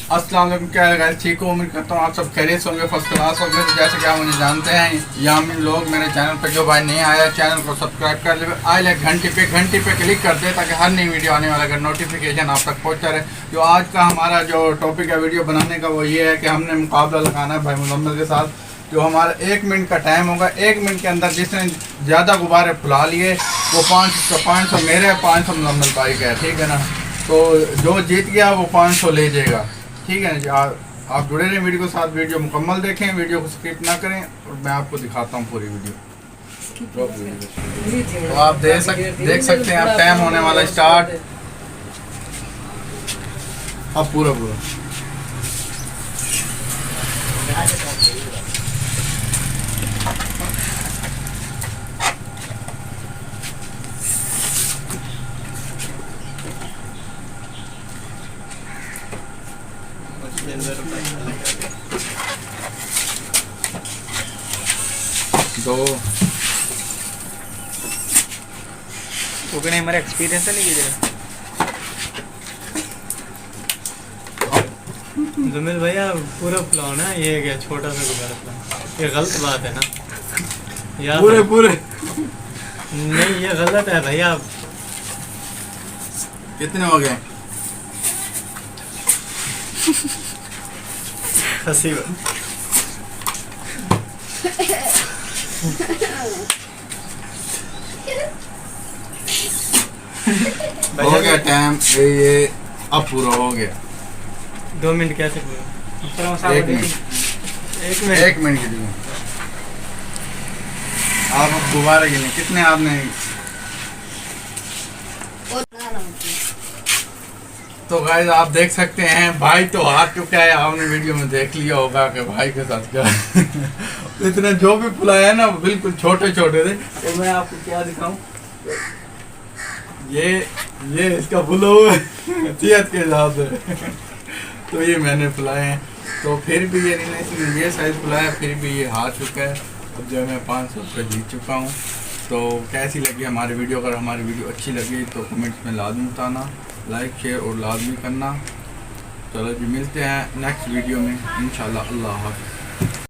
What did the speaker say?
अस्सलाम वालेकुम। क्या है गाइस, ठीक हो? उम्मीद करता हूँ आप सब खैरियत से होंगे, फर्स्ट क्लास होंगे। तो जैसे कि आप मुझे जानते हैं, यामिन लोग मेरे चैनल पर जो भाई नहीं आया, चैनल को सब्सक्राइब कर ले, आई लाइक घंटी पे क्लिक कर दे ताकि हर नई वीडियो आने वाला अगर नोटिफिकेशन आप तक पहुँचता रहे। जो आज का हमारा जो टॉपिक है वीडियो बनाने का, वो ये है कि हमने मुकाबला लगाना है भाई मुजम्मिल के साथ। जो हमारा 1 मिनट का टाइम होगा, 1 मिनट के अंदर जिसने ज़्यादा गुब्बारे फुला लिए वो 500 मेरे, 500 मुजम्मिल भाई का है, ठीक है ना। तो जो जीत गया वो 500 ले जाएगा, ठीक है जी। आप जुड़े रहें वीडियो के साथ, वीडियो मुकम्मल देखें, वीडियो को स्किप ना करें और मैं आपको दिखाता हूँ पूरी वीडियो। तो आप देख सकते हैं, अब टाइम होने वाला स्टार्ट। अब पूरा दो नहीं हमारा एक्सपीरियंस है नहीं कीजिएगा जमील भैया, पूरा फुलाओ ना। ये क्या छोटा सा गुब्बारा फुलाओ, ये गलत बात है ना यार। पूरे नहीं, ये गलत है भैया। कितने हो गए? हंसी हो गया टाइम, ये अब पूरा हो गया। 2 मिनट कैसे पूरा? 1 मिनट, 1 मिनट के लिए आप अब गुब्बारे गिने कितने आपने। तो गाइस आप देख सकते हैं भाई तो हार चुका है। आपने वीडियो में देख लिया होगा कि भाई के साथ क्या इतने जो भी फुलाया है ना बिल्कुल छोटे छोटे थे। तो मैं आपको क्या दिखाऊं, ये इसका फुला हुआ सेहत के हिसाब से तो ये मैंने फुलाए हैं। तो फिर भी ये नहीं, इसने ये साइज फुलाया, फिर भी ये हार चुका है। अब जो मैं 500 रुपये जीत चुका हूँ। तो कैसी लगी हमारी वीडियो? अगर हमारी वीडियो अच्छी लगी तो कमेंट्स में लाजमी बताना, लाइक शेयर और लाजमी करना। चलो जी, मिलते हैं नेक्स्ट वीडियो में इंशाल्लाह। अल्लाह हाफ़िज़।